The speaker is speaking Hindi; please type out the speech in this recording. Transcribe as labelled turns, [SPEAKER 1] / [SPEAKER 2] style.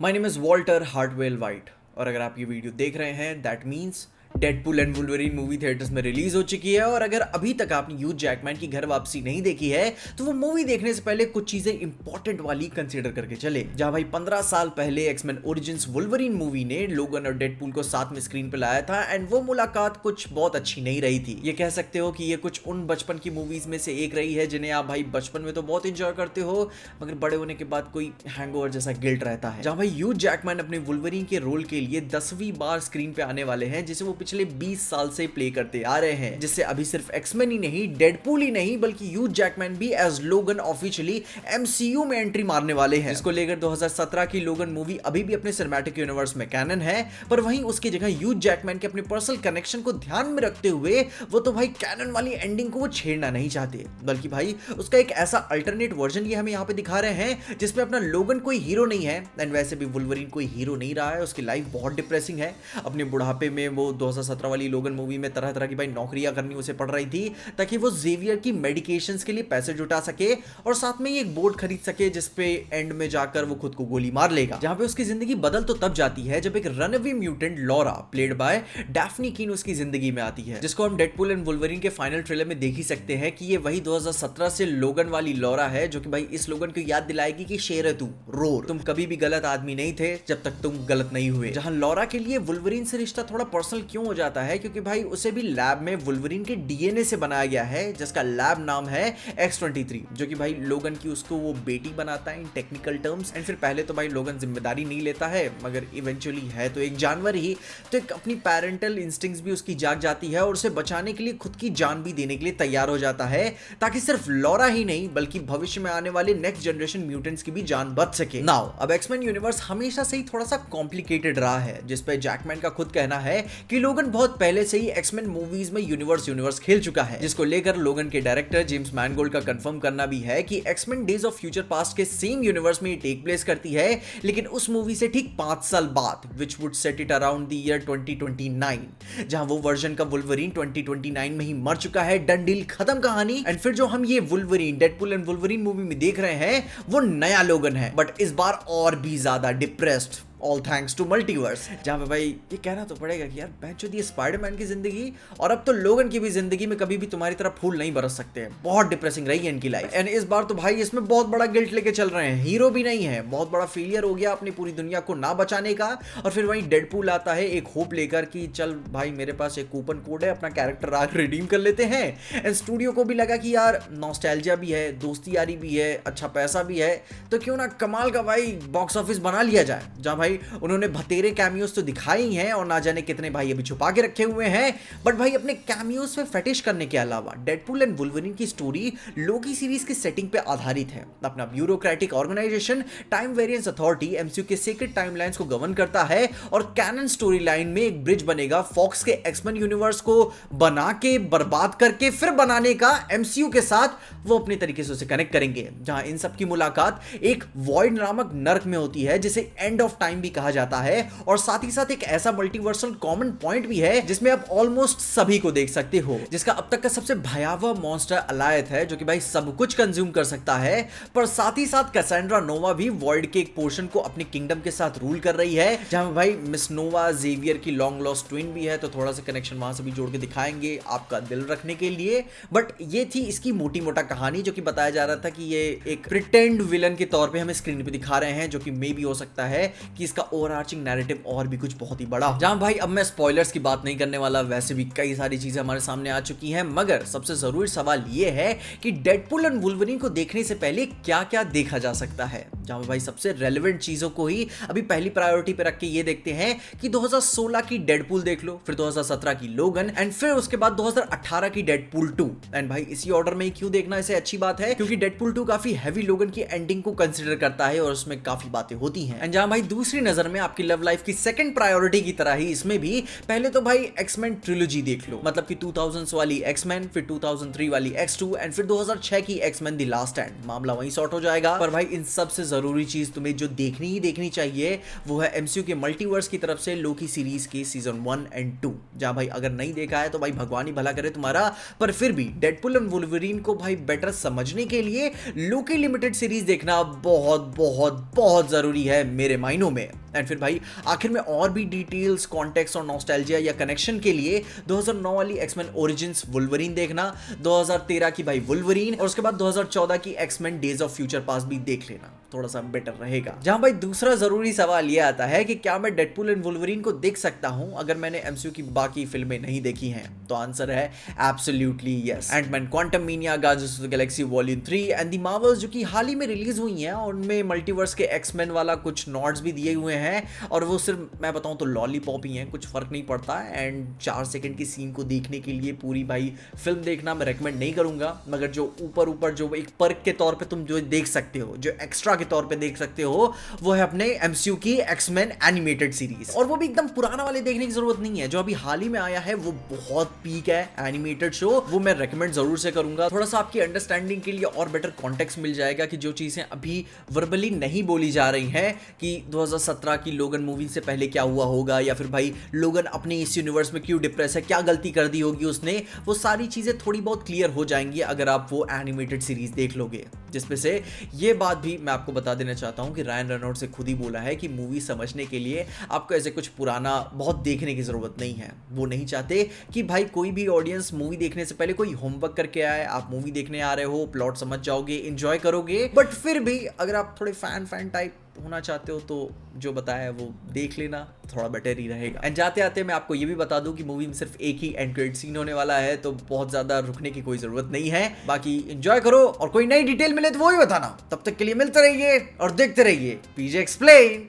[SPEAKER 1] My name is Walter Hartwell white और अगर आप ये वीडियो देख रहे हैं that means Deadpool and Wolverine movie theatres में रिलीज हो चुकी है। और अगर अभी तक आपने ह्यूज जैकमैन की घर वापसी नहीं देखी है तो वो मूवी देखने से पहले कुछ चीजें इंपॉर्टेंट वाली कंसीडर करके चले। जहां भाई 15 साल पहले एक्समैन ओरिजिन्स वुल्वरीन मूवी ने लोगन और डेडपूल को साथ में स्क्रीन पे लाया था एंड वो मुलाकात कुछ बहुत अच्छी नहीं रही थी। ये कह सकते हो कि ये कुछ उन बचपन की मूवीज में से एक रही है जिन्हें आप भाई बचपन में तो बहुत इंजॉय करते हो मगर बड़े होने के बाद कोई हैंगओवर जैसा गिल्ट रहता है। जहां भाई ह्यूज जैकमैन अपने वुल्वरीन के रोल के लिए 10वीं बार स्क्रीन पे आने वाले हैं जिसे वो पिछले 20 साल से प्ले करते आ रहे हैं, जिससे अभी सिर्फ एक्समैन ही नहीं डेडपूल ही नहीं बल्कि ह्यूज जैकमैन भी एज लोगन ऑफिशियली एमसीयू में एंट्री मारने वाले हैं। इसको लेकर 2017 की लोगन मूवी अभी भी अपने सिनेमैटिक यूनिवर्स में कैनन है, पर वहीं उसकी जगह ह्यूज जैकमैन के अपने पर्सनल कनेक्शन को ध्यान में रखते हुए वो तो भाई कैनन वाली एंडिंग को वो छेड़ना नहीं चाहते बल्कि भाई उसका एक ऐसा अल्टरनेट वर्जन ये हमें यहाँ पे दिखा रहे हैं जिसमें अपना लोगन कोई हीरो नहीं है एंड वैसे भी वुल्वरीन कोई हीरो नहीं रहा है। उसकी लाइफ बहुत डिप्रेसिंग है। अपने बुढ़ापे में वो 2017 वाली लोगन मूवी में तरह तरह की भाई नौकरियां करनी उसे पड़ रही थी ताकि वो जेवियर की मेडिकेशंस के लिए पैसे जुटा सके और साथ में ही एक बोर्ड खरीद सके जिसपे एंड में जाकर वो खुद को गोली मार लेगा। जहां पे उसकी जिंदगी बदल तो तब जाती है जब एक runaway mutant Laura played by Daphne कीन उसकी जिंदगी में आती है, जिसको हम डेडपूल एंड वुल्वरीन के फाइनल ट्रेलर में देख ही सकते हैं कि ये वही 2017 से लोगन वाली लॉरा है जो कि भाई इस लोगन को याद दिलाएगी कि शेर है तू, रोर, तुम कभी भी गलत आदमी नहीं थे जब तक तुम गलत नहीं हुए। जहां लॉरा के लिए वुल्वरीन से रिश्ता थोड़ा पर्सनल क्यों हो जाता है क्योंकि भाई उसे भी लैब में वुल्वरीन के डीएनए से बनाया गया है जिसका लैब नाम है X-23, जो कि भाई लोगन की उसको वो बेटी बनाता है इन टेक्निकल टर्म्स। एंड फिर पहले तो भाई लोगन जिम्मेदारी नहीं लेता है मगर इवेंचुअली है तो एक जानवर ही, तो एक अपनी पेरेंटल इंस्टिंक्ट्स भी उसकी जाग जाती है और उसे बचाने के लिए खुद की जान भी देने के लिए तैयार हो जाता है ताकि सिर्फ लॉरा ही नहीं बल्कि भविष्य में आने वाले नेक्स्ट जनरेशन म्यूटेंट्स की भी जान बच सके। नाउ अब एक्समैन यूनिवर्स हमेशा से ही थोड़ा सा कॉम्प्लिकेटेड रहा है जिसपे जैकमैन का खुद कहना है कि लोगन बहुत पहले से ही एक्समैन मूवीज में यूनिवर्स खेल चुका है, जिसको लेकर लोगन के डायरेक्टर जेम्स मैनगोल्ड का कंफर्म करना भी है कि X Men days of future past के सेम यूनिवर्स में टेक प्लेस करती है लेकिन उस मूवी से ठीक 5 साल बाद which would set it around the year 2029, जहां वो वर्जन का वुल्वरीन 2029 में ही मर चुका है। डन डील, खत्म कहानी। एंड फिर जो हम ये Wolverine Deadpool and Wolverine movie में देख रहे हैं वो नया लोगन है बट इस बार और भी ज्यादा depressed, all thanks to multiverse. जहां पे भाई ये कहना तो पड़ेगा कि यार बहनचोद ये स्पाइडरमैन की जिंदगी और अब तो लोगन की भी जिंदगी में कभी भी तुम्हारी तरह फूल नहीं बरस सकते हैं। बहुत डिप्रेसिंग रही है इनकी लाइफ एंड इस बार तो भाई इसमें बहुत बड़ा गिल्ट लेके चल रहे हैं। हीरो भी नहीं है, बहुत बड़ा फेलियर हो गया अपनी पूरी दुनिया को ना बचाने का। और फिर वहीं डेडपूल आता है एक होप लेकर कि चल भाई मेरे पास एक कूपन कोड है, अपना कैरेक्टर आग रिडीम कर लेते हैं। एंड स्टूडियो को भी लगा कि यार नॉस्टैल्जिया भी है, दोस्ती यारी भी है, अच्छा पैसा भी है, तो क्यों ना कमाल का भाई बॉक्स ऑफिस बना लिया जाए। जहां भाई उन्होंने तेरे कैमियोस तो दिखाए ही हैं और ना जाने कितने भाई अभी छुपा के रखे हुए हैं बट भाई अपने कैमियोस में फेटिश करने के अलावा डेडपूल एंड वुल्वरीन की स्टोरी लोकी सीरीज की सेटिंग पे आधारित है। अपना bureaucratic organization time variance authority MCU के सीक्रेट टाइमलाइंस को गवर्न करता है और कैनन स्टोरी लाइन में एक ब्रिज बनेगा फॉक्स के एक्समैन यूनिवर्स को बना के बर्बाद करके फिर बनाने का एमसीयू के साथ। वो अपने तरीके से उसे कनेक्ट करेंगे जहां इन सब की मुलाकात एक वॉइड नामक नर्क में होती है जिसे एंड ऑफ टाइम भी कहा जाता है और साथ ही साथ एक ऐसा मल्टीवर्सल कॉमन पॉइंट भी है जिसमें आप ऑलमोस्ट सभी को देख सकते हो, जिसका अब तक का सबसे भयावह मॉन्स्टर अलायथ है जो कि भाई सब कुछ कंज्यूम कर सकता है। पर साथ ही साथ कैसेंड्रा नोवा भी वॉइड के एक पोर्शन को अपने किंगडम के साथ रूल कर रही है, जहां भाई मिस नोवा जेवियर की लॉन्ग लॉस्ट ट्विन भी है, तो थोड़ा सा कनेक्शन वहां से भी जोड़ के दिखाएंगे आपका दिल रखने के लिए। बट ये थी इसकी मोटी मोटा कहानी जो कि बताया जा रहा था कि ये एक प्रिटेंड विलन के तौर पे हमें स्क्रीन पे दिखा रहे हैं, जो कि मे भी हो सकता है कि इसका ओवरआर्चिंग नैरेटिव और भी कुछ बहुत ही बड़ा। जहां भाई अब मैं स्पॉयलर्स की बात नहीं करने वाला, वैसे भी कई सारी चीजें हमारे सामने आ चुकी हैं, मगर सबसे जरूरी सवाल ये है कि डेडपूल एंड वुल्वरीन को देखने से पहले क्या क्या देखा जा सकता है। जहां भाई सबसे रेलेवेंट चीजों को ही अभी पहली प्रायोरिटी पे रख के ये देखते हैं कि 2016 की डेडपूल देख लो, फिर 2017 की लोगन एंड फिर उसके बाद 2018 की डेडपूल 2। एंड भाई इसी ऑर्डर में क्यों देखना इसे अच्छी बात है क्योंकि डेडपूल 2 काफी हैवी लोगन की एंडिंग को कंसीडर करता है और उसमें काफी बातें होती हैं। एंड जहां भाई दूसरी नजर में आपकी लव लाइफ की सेकंड प्रायोरिटी की तरह ही इसमें भी पहले तो भाई एक्समैन ट्रिलोजी देख लो, मतलब कि 2000s वाली एक्समैन, फिर 2003 वाली X2 एंड फिर 2006 की एक्समैन द लास्ट स्टैंड। मामला वहीं सॉर्ट हो जाएगा। पर भाई इन सब से जरूरी चीज तुम्हें जो देखनी ही देखनी चाहिए वो है एमसीयू के मल्टीवर्स की तरफ से लोकी सीरीज के सीजन 1 एंड 2, जहां भाई अगर नहीं देखा है तो भाई भगवान ही भला करे तुम्हारा, पर फिर भी डेडपुल एंड वुल्वरीन को भाई बेटर समझने के लिए लोकी लिमिटेड सीरीज देखना बहुत बहुत बहुत जरूरी है मेरे मायनों में। एंड फिर भाई आखिर में और भी डिटेल्स, कॉन्टेक्स्ट और नॉस्टैल्जिया या कनेक्शन के लिए 2009 वाली एक्समैन ओरिजिन्स वुल्वरीन देखना, 2013 की भाई वुल्वरीन और उसके बाद 2014 की X Men days of future past भी देख लेना, थोड़ा सा बेटर रहेगा। जहां भाई दूसरा जरूरी सवाल यह आता है कि क्या मैं डेडपुल एंड वुल्वरीन को देख सकता हूं अगर मैंने एमसीयू की बाकी फिल्में नहीं देखी हैं? तो आंसर है absolutely yes. Ant Man Quantumania, Guardians of the Galaxy volume 3 and the Marvels जो कि हाल ही में रिलीज हुई हैं और उनमें मल्टीवर्स के एक्समैन वाला कुछ नॉट्स भी दिए हुए हैं और वो सिर्फ मैं बताऊं तो लॉलीपॉप ही हैं, कुछ फर्क नहीं पड़ता। एंड 4 सेकंड की सीन को देखने के लिए पूरी भाई फिल्म देखना मैं रेकमेंड नहीं करूंगा, मगर जो ऊपर जो एक पर्क के तौर पे तुम जो देख सकते हो, जो एक्स्ट्रा के तौर पे देख सकते हो, वो है अपने एमसीयू की एक्समैन एनिमेटेड सीरीज। और वो भी एकदम पुराना वाले देखने की जरूरत नहीं है, जो अभी हाल ही में आया है वो बहुत पीक है एनिमेटेड शो, वो मैं रेकमेंड जरूर से करूंगा। थोड़ा सा आपकी अंडरस्टैंडिंग के लिए और बेटर कॉन्टेक्स्ट मिल जाएगा कि जो चीजें अभी वर्बली नहीं बोली जा रही हैं कि 2017 की लोगन मूवी से पहले क्या हुआ होगा, या फिर भाई लोगन अपने इस यूनिवर्स में क्यों डिप्रेस है, क्या गलती कर दी होगी उसने, वो सारी चीजें थोड़ी बहुत क्लियर हो जाएंगी अगर आप वो एनिमेटेड सीरीज देख लोगे। जिसमें से ये बात भी मैं आपको बता देना चाहता हूं कि रायन रेनॉल्ड्स से खुद ही बोला है कि मूवी समझने के लिए आपको ऐसे कुछ पुराना बहुत देखने की जरूरत नहीं है। वो नहीं चाहते कि भाई कोई भी ऑडियंस मूवी देखने से पहले कोई होमवर्क करके आए, आप मूवी देखने आ रहे हो, प्लॉट समझ जाओगे, एंजॉय करोगे, बट फिर भी अगर आप थोड़े फैन टाइप होना चाहते हो तो जो बताया है वो देख लेना, थोड़ा बेटर ही रहेगा। एंड जाते आते मैं आपको ये भी बता दूं कि मूवी में सिर्फ एक ही एंड क्रेडिट सीन होने वाला है, तो बहुत ज्यादा रुकने की कोई जरूरत नहीं है। बाकी एंजॉय करो और कोई नई डिटेल मिले तो वो ही बताना। तब तक के लिए मिलते रहिए और देखते रहिए पीजे एक्सप्लेन।